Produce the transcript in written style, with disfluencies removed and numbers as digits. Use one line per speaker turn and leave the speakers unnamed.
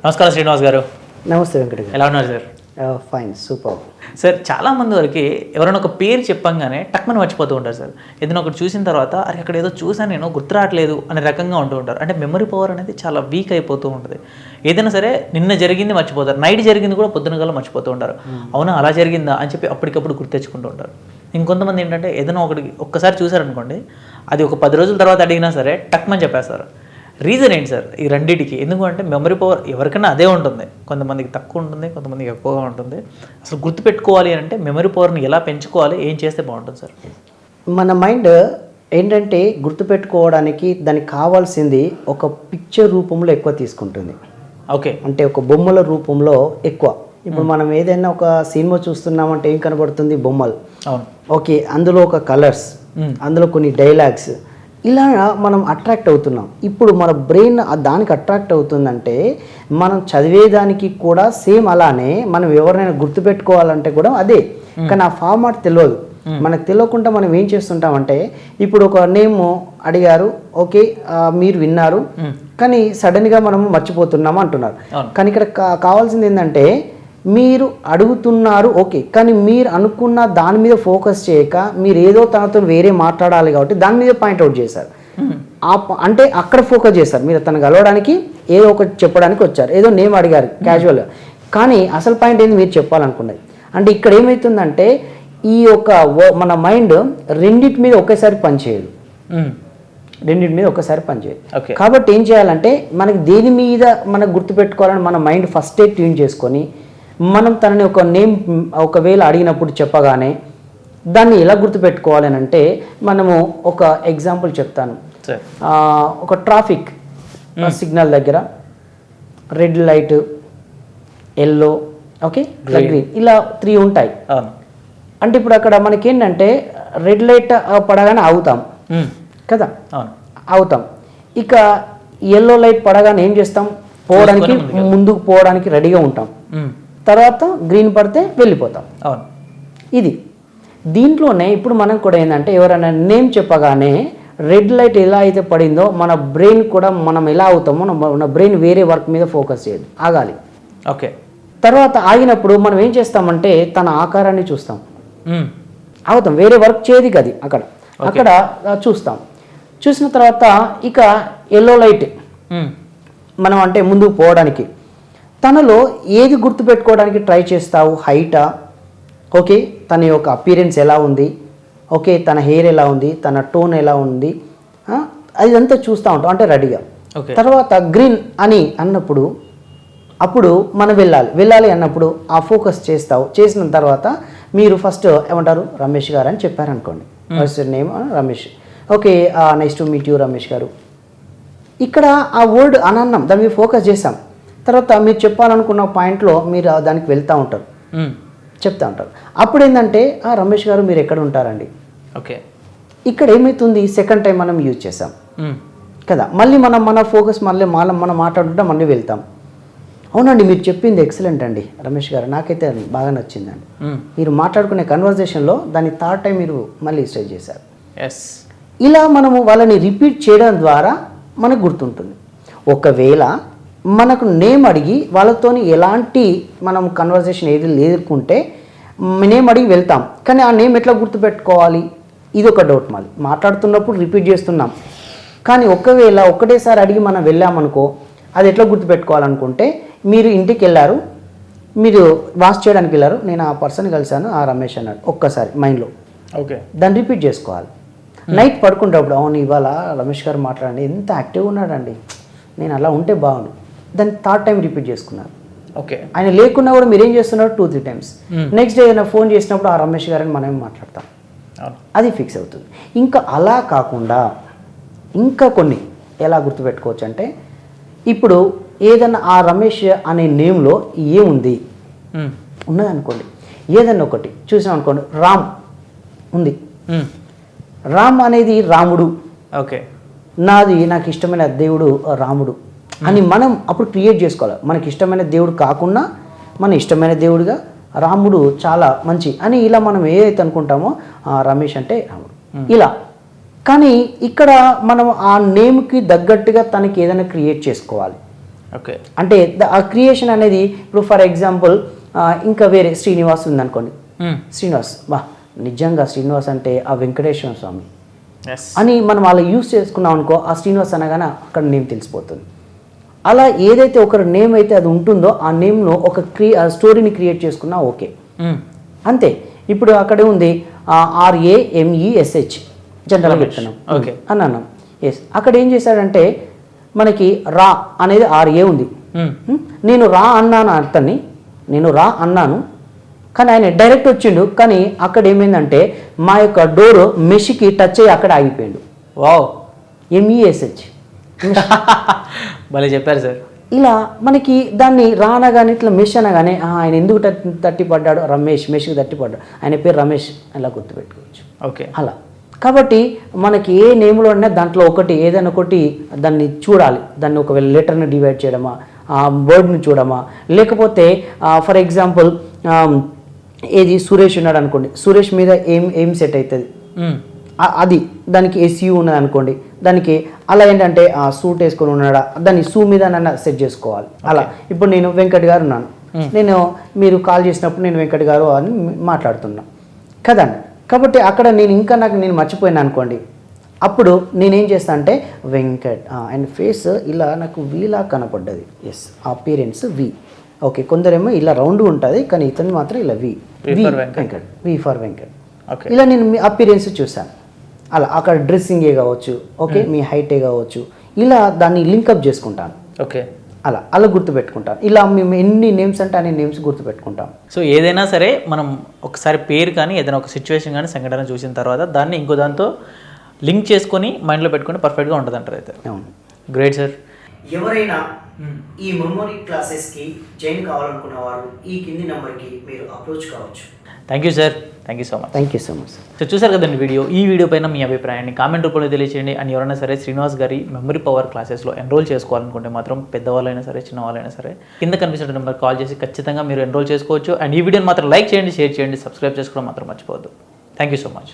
నమస్కారం శ్రీనివాస్ గారు.
నమస్తే వెంకట గారు.
ఎలా ఉన్నారు సార్?
Fine, super.
సార్, చాలామంది వరకు ఎవరైనా ఒక పేరు చెప్పంగానే టక్మని మర్చిపోతూ ఉంటారు సార్. ఏదైనా ఒకటి చూసిన తర్వాత అరే అక్కడ ఏదో చూసాను నేను గుర్తు రావట్లేదు అనే రకంగా ఉంటూ ఉంటారు. అంటే మెమరీ పవర్ అనేది చాలా వీక్ అయిపోతూ ఉంటుంది. ఏదైనా సరే నిన్న జరిగింది మర్చిపోతారు, నైట్ జరిగింది కూడా పొద్దున కల్లా మర్చిపోతూ ఉంటారు. అవునా అలా జరిగిందా అని చెప్పి అప్పటికప్పుడు గుర్తు తెచ్చుకుంటూ ఉంటారు. ఇంకొంతమంది ఏంటంటే ఏదైనా ఒక్కసారి చూసారనుకోండి, అది ఒక 10 రోజుల తర్వాత అడిగినా సరే టక్మని చెప్పేస్తారు. రీజన్ ఏంటి సార్ ఈ రెండింటికి? ఎందుకంటే మెమరీ పవర్ ఎవరికైనా అదే ఉంటుంది, కొంతమందికి తక్కువ ఉంటుంది, కొంతమందికి ఎక్కువగా ఉంటుంది. అసలు గుర్తుపెట్టుకోవాలి అంటే మెమరీ పవర్ని ఎలా పెంచుకోవాలి, ఏం చేస్తే బాగుంటుంది సార్?
మన మైండ్ ఏంటంటే గుర్తుపెట్టుకోవడానికి దానికి కావాల్సింది ఒక పిక్చర్ రూపంలో ఎక్కువ తీసుకుంటుంది.
ఓకే,
అంటే ఒక బొమ్మల రూపంలో ఎక్కువ. ఇప్పుడు మనం ఏదైనా ఒక సినిమా చూస్తున్నామంటే ఏం కనబడుతుంది? బొమ్మలు.
అవును.
ఓకే, అందులో ఒక కలర్స్, అందులో కొన్ని డైలాగ్స్, ఇలా మనం అట్రాక్ట్ అవుతున్నాం. ఇప్పుడు మన బ్రెయిన్ దానికి అట్రాక్ట్ అవుతుందంటే మనం చదివేదానికి కూడా సేమ్ అలానే మనం ఎవరైనా గుర్తుపెట్టుకోవాలంటే కూడా అదే. కానీ ఆ ఫార్మాట్ తెలియదు మనకు. తెలియకుండా మనం ఏం చేస్తుంటామంటే, ఇప్పుడు ఒక నేమ్ అడిగారు, ఓకే మీరు విన్నారు, కానీ సడన్గా మనం మర్చిపోతున్నాము అంటున్నారు. కానీ ఇక్కడ కావాల్సింది ఏంటంటే, మీరు అడుగుతున్నారు ఓకే, కానీ మీరు అనుకున్న దాని మీద ఫోకస్ చేయక మీరు ఏదో తనతో వేరే మాట్లాడాలి కాబట్టి దాని మీద పాయింట్అవుట్ చేశారు. అంటే అక్కడ ఫోకస్ చేస్తారు. మీరు తనకు కలవడానికి ఏదో ఒకటి చెప్పడానికి వచ్చారు, ఏదో నేమ్ అడిగారు క్యాజువల్గా, కానీ అసలు పాయింట్ ఏంది మీరు చెప్పాలనుకున్నది. అంటే ఇక్కడ ఏమవుతుందంటే ఈ యొక్క మన మైండ్ రెండింటి మీద ఒకేసారి పనిచేయదు. రెండింటి మీద ఒకసారి పనిచేయదు. కాబట్టి ఏం చేయాలంటే, మనకి దేని మీద మనకు గుర్తుపెట్టుకోవాలని మన మైండ్ ఫస్టే ట్యూన్ చేసుకొని, మనం తనని ఒక నేమ్ ఒకవేళ అడిగినప్పుడు చెప్పగానే దాన్ని ఎలా గుర్తుపెట్టుకోవాలి అని అంటే, మనము ఒక ఎగ్జాంపుల్ చెప్తాను. ఒక ట్రాఫిక్ సిగ్నల్ దగ్గర red light, yellow, okay green, ఇలా 3 ఉంటాయి. అంటే ఇప్పుడు అక్కడ మనకేంటంటే రెడ్ లైట్ పడగానే ఆగుతాం కదా, ఆగుతాం. ఇక ఎల్లో లైట్ పడగానే ఏం చేస్తాం? పోవడానికి, ముందుకు పోవడానికి రెడీగా ఉంటాం. తర్వాత గ్రీన్ పడితే వెళ్ళిపోతాం. ఇది దీంట్లోనే ఇప్పుడు మనం కూడా ఏంటంటే, ఎవరైనా నేమ్ చెప్పగానే రెడ్ లైట్ ఎలా అయితే పడిందో మన బ్రెయిన్ కూడా మనం ఎలా అవుతామో, మన బ్రెయిన్ వేరే వర్క్ మీద ఫోకస్ చేయదు, ఆగాలి.
ఓకే.
తర్వాత ఆగినప్పుడు మనం ఏం చేస్తామంటే తన ఆకారాన్ని చూస్తాం, ఆగుతాం, వేరే వర్క్ చేయదు కది అక్కడ చూస్తాం. చూసిన తర్వాత ఇక ఎల్లో లైట్ మనం అంటే ముందుకు పోవడానికి, తనలో ఏది గుర్తుపెట్టుకోవడానికి ట్రై చేస్తావు? హైటా, ఓకే తన యొక్క అపీరెన్స్ ఎలా ఉంది, ఓకే తన హెయిర్ ఎలా ఉంది, తన టోన్ ఎలా ఉంది, అదంతా చూస్తూ ఉంటాం, అంటే రెడీగా. తర్వాత గ్రీన్ అని అన్నప్పుడు అప్పుడు మనం వెళ్ళాలి అన్నప్పుడు ఆ ఫోకస్ చేస్తావు. చేసిన తర్వాత మీరు ఫస్ట్ ఏమంటారు? రమేష్ గారు అని చెప్పారనుకోండి, first name Ramesh, okay nice to meet you Ramesh గారు. ఇక్కడ ఆ వర్డ్ అనన్నాం, దాని మీద ఫోకస్ చేస్తాం. తర్వాత మీరు చెప్పాలనుకున్న పాయింట్లో మీరు దానికి వెళ్తూ ఉంటారు, చెప్తా ఉంటారు. అప్పుడు ఏంటంటే రమేష్ గారు మీరు ఎక్కడ ఉంటారండి.
ఓకే,
ఇక్కడ ఏమవుతుంది? సెకండ్ టైం మనం యూజ్ చేసాం కదా, మళ్ళీ మన ఫోకస్ మనం మాట్లాడుకుంటే మళ్ళీ వెళ్తాం. అవునండి మీరు చెప్పింది ఎక్సలెంట్ అండి రమేష్ గారు, నాకైతే అది బాగా నచ్చిందండి. మీరు మాట్లాడుకునే కన్వర్జేషన్లో దాన్ని థర్డ్ టైం మీరు మళ్ళీ స్ట్రైట్ చేశారు. ఇలా మనము వాళ్ళని రిపీట్ చేయడం ద్వారా మనకు గుర్తుంటుంది. ఒకవేళ మనకు నేమ్ అడిగి వాళ్ళతోని ఎలాంటి మనం కన్వర్జేషన్ ఏది లేదుకుంటే నేమ్ అడిగి వెళ్తాం, కానీ ఆ నేమ్ ఎట్లా గుర్తుపెట్టుకోవాలి? ఇది ఒక డౌట్. మళ్ళీ మాట్లాడుతున్నప్పుడు రిపీట్ చేస్తున్నాం, కానీ ఒకవేళ ఒకటేసారి అడిగి మనం వెళ్ళామనుకో, అది ఎట్లా గుర్తుపెట్టుకోవాలనుకుంటే, మీరు ఇంటికి వెళ్ళారు, మీరు వాష్ చేయడానికి వెళ్ళారు, నేను ఆ పర్సన్ కలిశాను, ఆ రమేష్ అన్నాడు, ఒక్కసారి మైండ్లో
ఓకే దాన్ని
రిపీట్ చేసుకోవాలి. నైట్ పడుకుంటప్పుడు అవును ఇవాళ రమేష్ గారు మాట్లాడండి, ఎంత యాక్టివ్గా ఉన్నాడండి, నేను అలా ఉంటే బాగుండు, దాన్ని థర్డ్ టైం రిపీట్ చేసుకున్నారు.
ఓకే,
ఆయన లేకున్నా కూడా మీరు ఏం చేస్తున్నారు? 2-3 టైమ్స్. నెక్స్ట్ డే ఏదైనా ఫోన్ చేసినప్పుడు ఆ రమేష్ గారని మనం మాట్లాడతాం, అది ఫిక్స్ అవుతుంది. ఇంకా అలా కాకుండా ఇంకా కొన్ని ఎలా గుర్తుపెట్టుకోవచ్చు అంటే, ఇప్పుడు ఏదైనా ఆ రమేష్ అనే నేమ్లో ఏముంది ఉన్నదనుకోండి, ఏదన్నా ఒకటి చూసాం అనుకోండి, రామ్ ఉంది, రామ్ అనేది రాముడు,
ఓకే
నాకు ఇష్టమైన దేవుడు రాముడు అని మనం అప్పుడు క్రియేట్ చేసుకోవాలి. మనకి ఇష్టమైన దేవుడు కాకుండా మన ఇష్టమైన దేవుడిగా రాముడు చాలా మంచి అని ఇలా మనం ఏదైతే అనుకుంటామో రమేష్ అంటే రాముడు ఇలా. కానీ ఇక్కడ మనం ఆ నేమ్కి తగ్గట్టుగా తనకి ఏదైనా క్రియేట్ చేసుకోవాలి.
ఓకే,
అంటే ఆ క్రియేషన్ అనేది ఇప్పుడు ఫర్ ఎగ్జాంపుల్ ఇంకా వేరే శ్రీనివాస్ ఉందనుకోండి, శ్రీనివాస్ బా నిజంగా శ్రీనివాస్ అంటే ఆ వెంకటేశ్వర స్వామి అని మనం అలా యూస్ చేసుకున్నాం అనుకో, ఆ శ్రీనివాస్ అనగానే అక్కడ నేమ్ తెలిసిపోతుంది. అలా ఏదైతే ఒక నేమ్ అయితే అది ఉంటుందో ఆ నేమ్లో ఒక స్టోరీని క్రియేట్ చేసుకున్నా ఓకే, అంతే. ఇప్పుడు అక్కడే ఉంది RAMESH జనరల్గా చెప్తున్నాం
ఓకే
అని అన్నాం. ఎస్, అక్కడ ఏం చేశాడంటే మనకి రా అనేది RA ఉంది. నేను రా అన్నాను అతన్ని, నేను రా అన్నాను, కానీ ఆయన డైరెక్ట్ వచ్చిండు. కానీ అక్కడ ఏమైందంటే మా యొక్క డోర్ మెష్కి టచ్ అయ్యి అక్కడ ఆగిపోయాడు.
వావ్,
MESH
భలే చెప్పారు సార్.
ఇలా మనకి దాన్ని రానగానే ఇట్లా మెష్ అనగానే ఆయన ఎందుకు తట్టిపడ్డాడు, రమేష్, మెష్కి తట్టిపడ్డాడు, ఆయన పేరు రమేష్ అలా గుర్తుపెట్టుకోవచ్చు.
ఓకే,
అలా కాబట్టి మనకి ఏ నేమ్లో ఉన్నా దాంట్లో ఒకటి ఏదైనా ఒకటి దాన్ని చూడాలి. దాన్ని ఒకవేళ లెటర్ని డివైడ్ చేయడమా, ఆ వర్డ్ని చూడమా, లేకపోతే ఫర్ ఎగ్జాంపుల్ ఏది సురేష్ ఉన్నాడు అనుకోండి, సురేష్ మీద ఏం సెట్ అవుతుంది అది, దానికి SU ఉన్నది అనుకోండి, దానికి అలా ఏంటంటే సూట్ వేసుకొని ఉన్నాడా, దాన్ని సూ మీద నన్ను సెట్ చేసుకోవాలి. అలా ఇప్పుడు నేను వెంకట్ గారు ఉన్నాను, నేను మీరు కాల్ చేసినప్పుడు నేను వెంకట్ గారు అని మాట్లాడుతున్నా కదండి. కాబట్టి అక్కడ నేను మర్చిపోయినా అనుకోండి, అప్పుడు నేనేం చేస్తా అంటే వెంకట్ అండ్ ఫేస్ ఇలా నాకు వీలా కనపడ్డది. ఎస్, ఆ పేరెంట్స్ వి. ఓకే, కొందరేమో ఇలా రౌండ్ ఉంటుంది, కానీ ఇతను మాత్రం ఇలా వెంకట్, వి ఫర్ వెంకట్. ఇలా నేను మీ అపీరెన్స్ చూసాను. అలా అక్కడ డ్రెస్సింగే కావచ్చు, ఓకే, మీ హైటే కావచ్చు, ఇలా దాన్ని లింకప్ చేసుకుంటాను.
ఓకే,
అలా గుర్తుపెట్టుకుంటాను. ఇలా మేము ఎన్ని నేమ్స్ అంటే అన్ని నేమ్స్ గుర్తుపెట్టుకుంటాం.
సో ఏదైనా సరే మనం ఒకసారి పేరు కానీ ఏదైనా ఒక సిచ్యువేషన్ కానీ సంఘటన చూసిన తర్వాత దాన్ని ఇంకో దాంతో లింక్ చేసుకొని మైండ్లో పెట్టుకొని పర్ఫెక్ట్గా ఉంటుంది అంటారు. అయితే
అవును,
గ్రేట్ సార్.
ఎవరైనా ఈ మెమొరీ క్లాసెస్కి జాయిన్ కావాలనుకున్న వారు ఈ కింది నెంబర్కి మీరు అప్రోచ్ కావచ్చు.
Thank you sir, thank you so much.
Thank you so much.
So చూసారు కదండి ఈ వీడియో పైన మీ అభిప్రాయాన్ని కామెంట్ రూపంలో తెలియచేయండి. అండ్ ఎవరైనా సరే శ్రీనివాస్ గారి మెమరీ పవర్ క్లాసెస్లో ఎన్రోల్ చేసుకోవాలనుకుంటే మాత్రం పెద్దవాళ్ళైనా సరే చిన్నవాళ్ళైనా సరే కింద కనిపిస్తున్న నెంబర్ కాల్ చేసి ఖచ్చితంగా మీరు ఎన్రోల్ చేసుకోవచ్చు. అండ్ ఈ వీడియోని మాత్రం లైక్ చేయండి, షేర్ చేయండి, సబ్స్క్రైబ్ చేసుకోవడం మాత్రం మర్చిపోవద్దు. Thank you so much.